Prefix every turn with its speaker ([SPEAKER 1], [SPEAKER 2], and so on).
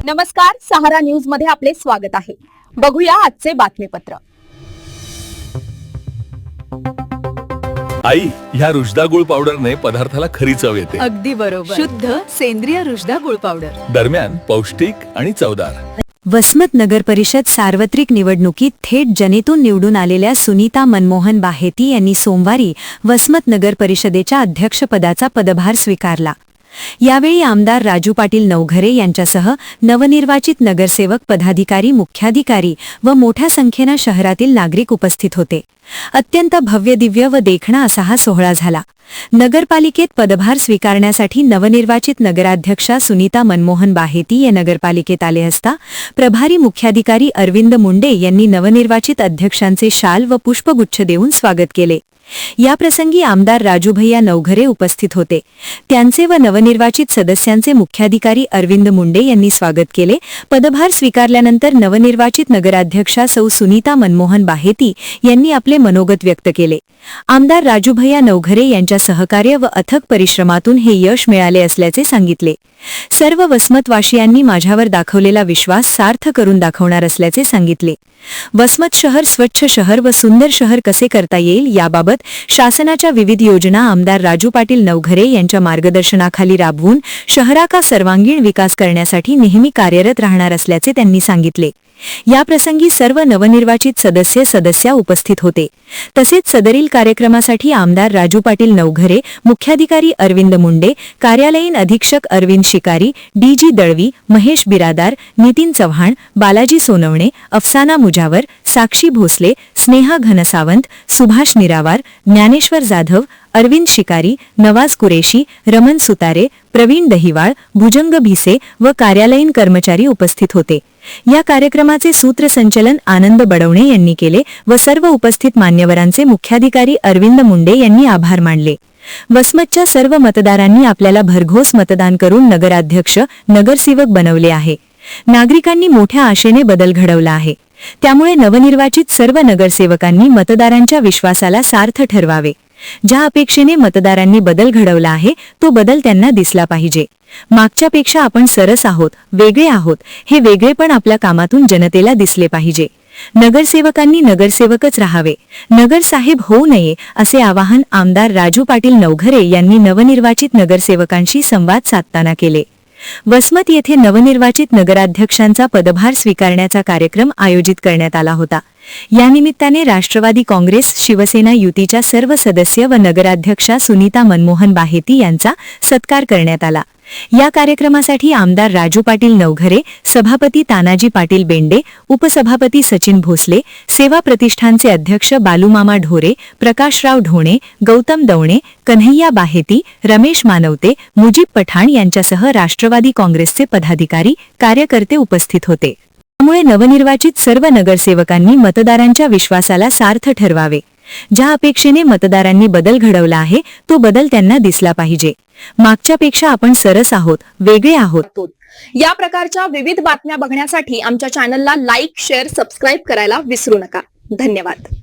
[SPEAKER 1] नमस्कार, सहारा न्यूज मध्ये आपले स्वागत आहे। बघूया आजचे बातमीपत्र।
[SPEAKER 2] आई, ह्या रुजदा गुळ पावडरने पदार्थाला खरी चव येते।
[SPEAKER 3] अगदी बरोबर। शुद्ध सेंद्रिय रुजदा गुळ पावडर,
[SPEAKER 2] दरम्यान पौष्टिक आणि चवदार।
[SPEAKER 4] वसमत नगर परिषद सार्वत्रिक निवडणुकीत थेट जनतेतून निवडून आलेल्या सुनीता मनमोहन बाहेती यांनी सोमवारी वसमत नगर परिषदेच्या अध्यक्षपदाचा पदभार स्वीकारला। यावेळी आमदार राजू पाटील नवघरे यांच्यासह नवनिर्वाचित नगरसेवक, पदाधिकारी, मुख्याधिकारी व मोठ्या संख्येने शहरातील नागरिक उपस्थित होते। अत्यंत भव्य, दिव्य व देखणा असा हा सोहळा झाला। नगरपालिकेत पदभार स्वीकारण्यासाठी नवनिर्वाचित नगराध्यक्षा सुनीता मनमोहन बाहेती या नगरपालिकेत आले असता प्रभारी मुख्याधिकारी अरविंद मुंडे यांनी नवनिर्वाचित अध्यक्षांचे शाल व पुष्पगुच्छ देऊन स्वागत केले। याप्रसंगी आमदार राजूभैया नवघरे उपस्थित होते। त्यांचे व नवनिर्वाचित सदस्यांचे मुख्याधिकारी अरविंद मुंडे यांनी स्वागत केले। पदभार स्वीकारल्यानंतर नवनिर्वाचित नगराध्यक्षा सौ सुनीता मनमोहन बाहेती यांनी आपले मनोगत व्यक्त केले। आमदार राजूभैया नवघरे यांच्या सहकार्य व अथक परिश्रमातून हे यश मिळाले असल्याचे सांगितले। सर्व वसमतवासियांनी माझ्यावर दाखवलेला विश्वास सार्थ करून दाखवणार असल्याचे सांगितले। वसमत शहर स्वच्छ शहर व सुंदर शहर कसे करता येईल याबाबत शासनाच्या विविध योजना आमदार राजू पाटील नवघरे यांच्या मार्गदर्शनाखाली राबवून शहराचा सर्वांगीण विकास करण्यासाठी नेहमी कार्यरत राहणार असल्याचे त्यांनी सांगितले। याप्रसंगी सर्व नवनिर्वाचित सदस्या उपस्थित होते। तसेच सदरील कार्यक्रमासाठी आमदार राजू पाटील नवघरे, मुख्याधिकारी अरविंद मुंडे, कार्यालयीन अधीक्षक अरविंद शिकारी, डीजी दळवी, महेश बिरादार, नितीन चव्हाण, बालाजी सोनवणे, अफसाना मुजावर, साक्षी भोसले, स्नेहा घनसावंत, सुभाष निरावार, ज्ञानेश्वर जाधव, अरविंद शिकारी, नवाज कुरेशी, रमन सुतारे, प्रवीण दहिवाळ, भुजंग भिसे व कार्यालयीन कर्मचारी उपस्थित होते। या कार्यक्रमाचे सूत्रसंचलन आनंद बडवणे यांनी केले व सर्व उपस्थित मान्यवरांचे मुख्याधिकारी अरविंद मुंडे यांनी आभार मानले। वसमतच्या सर्व मतदारांनी आपल्याला भरघोस मतदान करून नगराध्यक्ष, नगरसेवक बनवले आहे। नागरिकांनी मोठ्या आशेने बदल घडवला आहे। त्यामुळे नवनिर्वाचित सर्व नगरसेवकांनी मतदारांच्या विश्वासाला सार्थ ठरवावे। ज्या अपेक्षेने मतदारांनी बदल घडवला आहे तो बदल त्यांना दिसला पाहिजे। मागच्यापेक्षा आपण सरस आहोत, वेगळे आहोत, हे वेगळेपण आपल्या कामातून जनतेला दिसले पाहिजे। नगरसेवकांनी नगरसेवकच राहावे, नगरसाहेब होऊ नये असे आवाहन आमदार राजू पाटील नवघरे यांनी नवनिर्वाचित नगरसेवकांशी संवाद साधताना केले। वसमत येथे नवनिर्वाचित नगराध्यक्षांचा पदभार स्वीकारण्याचा कार्यक्रम आयोजित करण्यात आला होता। या निमित्ताने राष्ट्रवादी काँग्रेस, शिवसेना युतीच्या सर्व सदस्य व नगराध्यक्षा सुनीता मनमोहन बाहेती यांचा सत्कार करण्यात आला। या कार्यक्रमासाठी आमदार राजू पाटील नवघरे, सभापती तानाजी पाटील बेंडे, उपसभापती सचिन भोसले, सेवा प्रतिष्ठानचे अध्यक्ष बालूमामा ढोरे, प्रकाशराव ढोणे, गौतम दवणे, कन्हैया बाहेती, रमेश मानवते, मुजीब पठाण यांच्यासह राष्ट्रवादी काँग्रेसचे पदाधिकारी, कार्यकर्ते उपस्थित होते। त्यामुळे नवनिर्वाचित सर्व नगरसेवकांनी मतदारांच्या विश्वासाला सार्थ ठरवावे। ज्या अपेक्षेने मतदारांनी बदल घडवला आहे तो बदल त्यांना दिसला पाहिजे। मागच्यापेक्षा आपण सरस आहोत, वेगळे आहोत।
[SPEAKER 1] या प्रकारच्या विविध बातम्या बघण्यासाठी आमच्या चॅनलला लाईक, शेअर, सबस्क्राईब करायला विसरू नका। धन्यवाद।